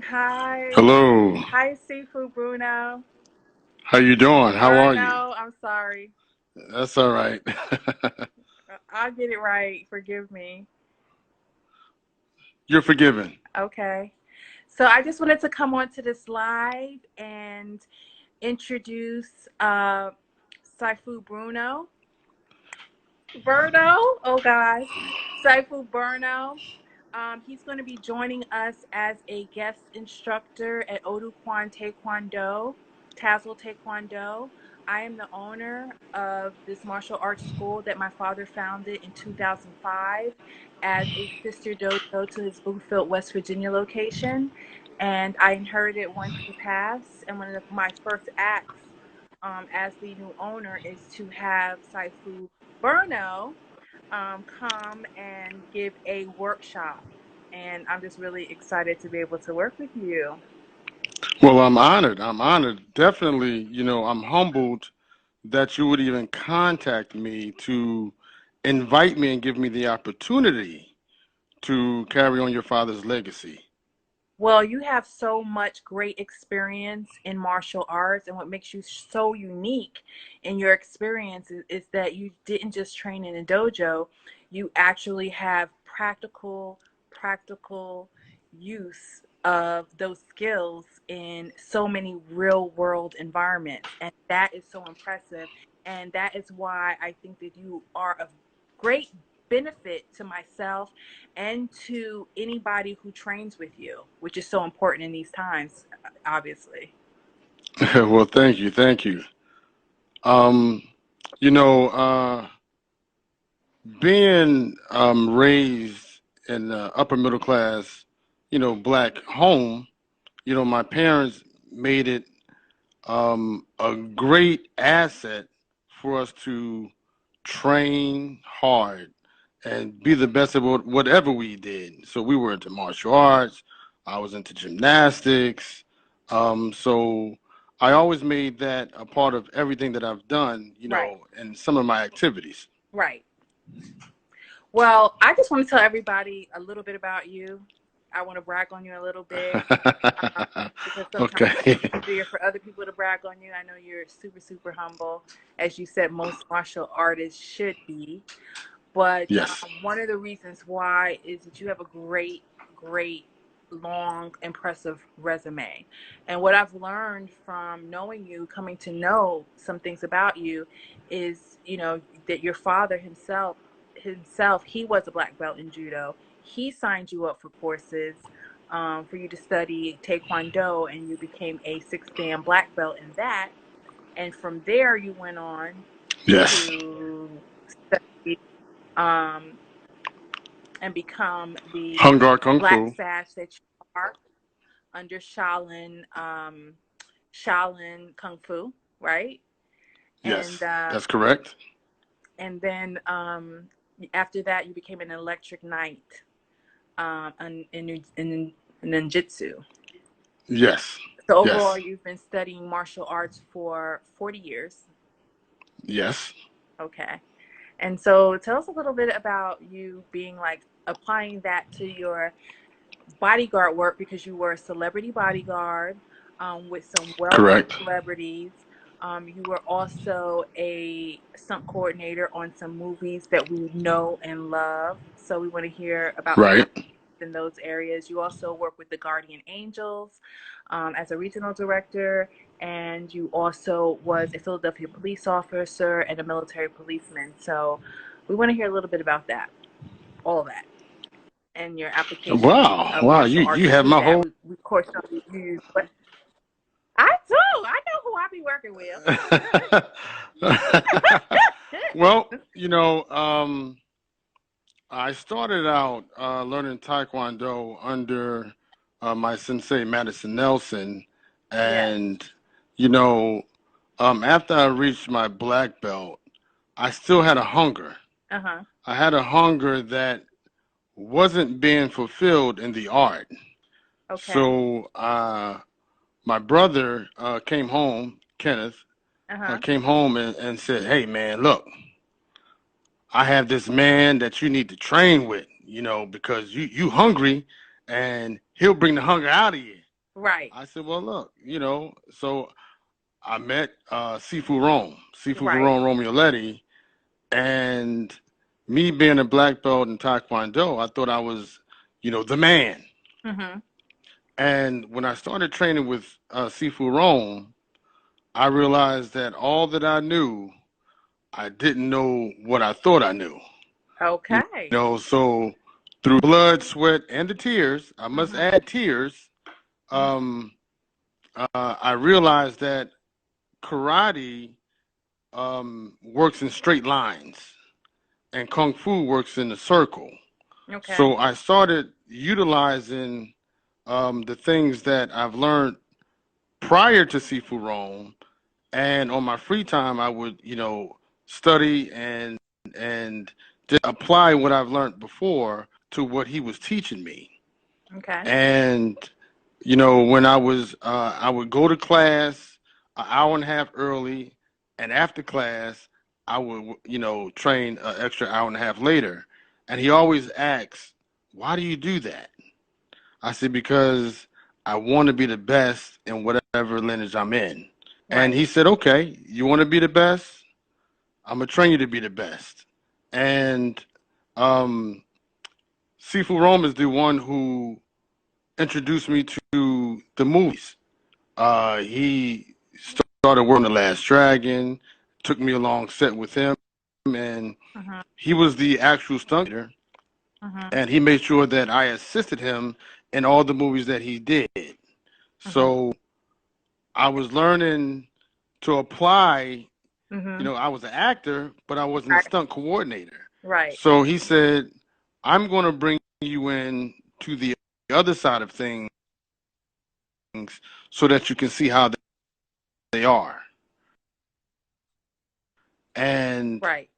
Hi. Hello. Hi, Sifu Burno. How you doing? How I are you? know, I'm sorry. That's all right. I'll get it right. Forgive me. You're forgiven. Okay. So I just wanted to come on to this live and introduce Sifu Bruno. Burno. Oh, guys. Sifu Burno. He's going to be joining us as a guest instructor at Tae Kwon Do, Tazewell TKD. I am the owner of this martial arts school that my father founded in 2005 as a sister dojo to his Bluefield, West Virginia location. And I inherited once he passed. And one of my first acts as the new owner is to have Saifu Burno come and give a workshop. And I'm just really excited to be able to work with you. Well, I'm honored. I'm honored. Definitely, I'm humbled that you would even contact me to invite me and give me the opportunity to carry on your father's legacy. Well, you have so much great experience in martial arts, and what makes you so unique in your experience is that you didn't just train in a dojo, you actually have practical use of those skills in so many real world environments. And that is so impressive. And that is why I think that you are of great benefit to myself and to anybody who trains with you, which is so important in these times, obviously. Well, thank you. Thank you. Um, you know, being raised in the upper middle class, black home, my parents made it a great asset for us to train hard and be the best at whatever we did. So we were into martial arts. I was into gymnastics. So I always made that a part of everything that I've done, Right, and some of my activities. right. Well, I just want to tell everybody a little bit about you. I want to brag on you a little bit because sometimes Okay. it's easier for other people to brag on you. I know you're super, super humble. As you said, most martial artists should be. But Yes. one of the reasons why is that you have a great, long, impressive resume. And what I've learned from knowing you, coming to know some things about you, is that your father himself, he was a black belt in judo. He signed you up for courses for you to study Taekwondo, and you became a six-dan black belt in that. And from there, you went on Yes. to study um, and become the Hungar Kung black Fu. sash that you are under Shaolin Kung Fu, right? And Yes, that's correct. then after that, you became an electric knight in Ninjutsu. Yes. So overall, Yes. you've been studying martial arts for 40 years. Yes. Okay. And so tell us a little bit about you being like applying that to your bodyguard work because you were a celebrity bodyguard with some well-known Correct. celebrities. You were also a stunt coordinator on some movies that we know and love. So we want to hear about your Right. in those areas. You also work with the Guardian Angels as a regional director, and you also was a Philadelphia police officer and a military policeman. So we want to hear a little bit about that, all of that, and your application Wow. of Wow. martial You arts have to my that. whole. We of course don't use, but I do. I know who I be working with. Well, I started out learning Taekwondo under my sensei, Madison Nelson. Yes. And, you know, after I reached my black belt, I still had a hunger. Uh huh. I had a hunger that wasn't being fulfilled in the art. Okay. So my brother came home, Kenneth, Uh huh. came home and said, "Hey, man, look, I have this man that you need to train with, because you hungry, and he'll bring the hunger out of you." Right. I said, well, look, so I met Sifu Right. Romeo, and me being a black belt in Tae Kwon Do, I thought I was, the man. Mhm. And when I started training with Sifu Rome, I realized that all that I knew, I didn't know what I thought I knew. Okay. So through blood, sweat, and the tears, I must Mhm. add tears, Mhm. um, I realized that karate works in straight lines and kung fu works in a circle. Okay. So I started utilizing the things that I've learned prior to Sifu Rome, and on my free time, I would, study and just apply what I've learned before to what he was teaching me. Okay. And when I would go to class an hour and a half early, and after class, I would, train an extra hour and a half later. And he always asks, "Why do you do that?" I said, "Because I want to be the best in whatever lineage I'm in." And Right. he said, "Okay, you want to be the best? I'm gonna train you to be the best." And um, Sifu Rome is the one who introduced me to the movies. He started working on The Last Dragon, took me along set with him, and Mhm. he was the actual stunt leader, Mhm. and he made sure that I assisted him in all the movies that he did. Mhm. So I was learning to apply. Mhm. I was an actor, but I wasn't a Right. stunt coordinator. Right. So he said, "I'm going to bring you in to the other side of things so that you can see how they are." And Right.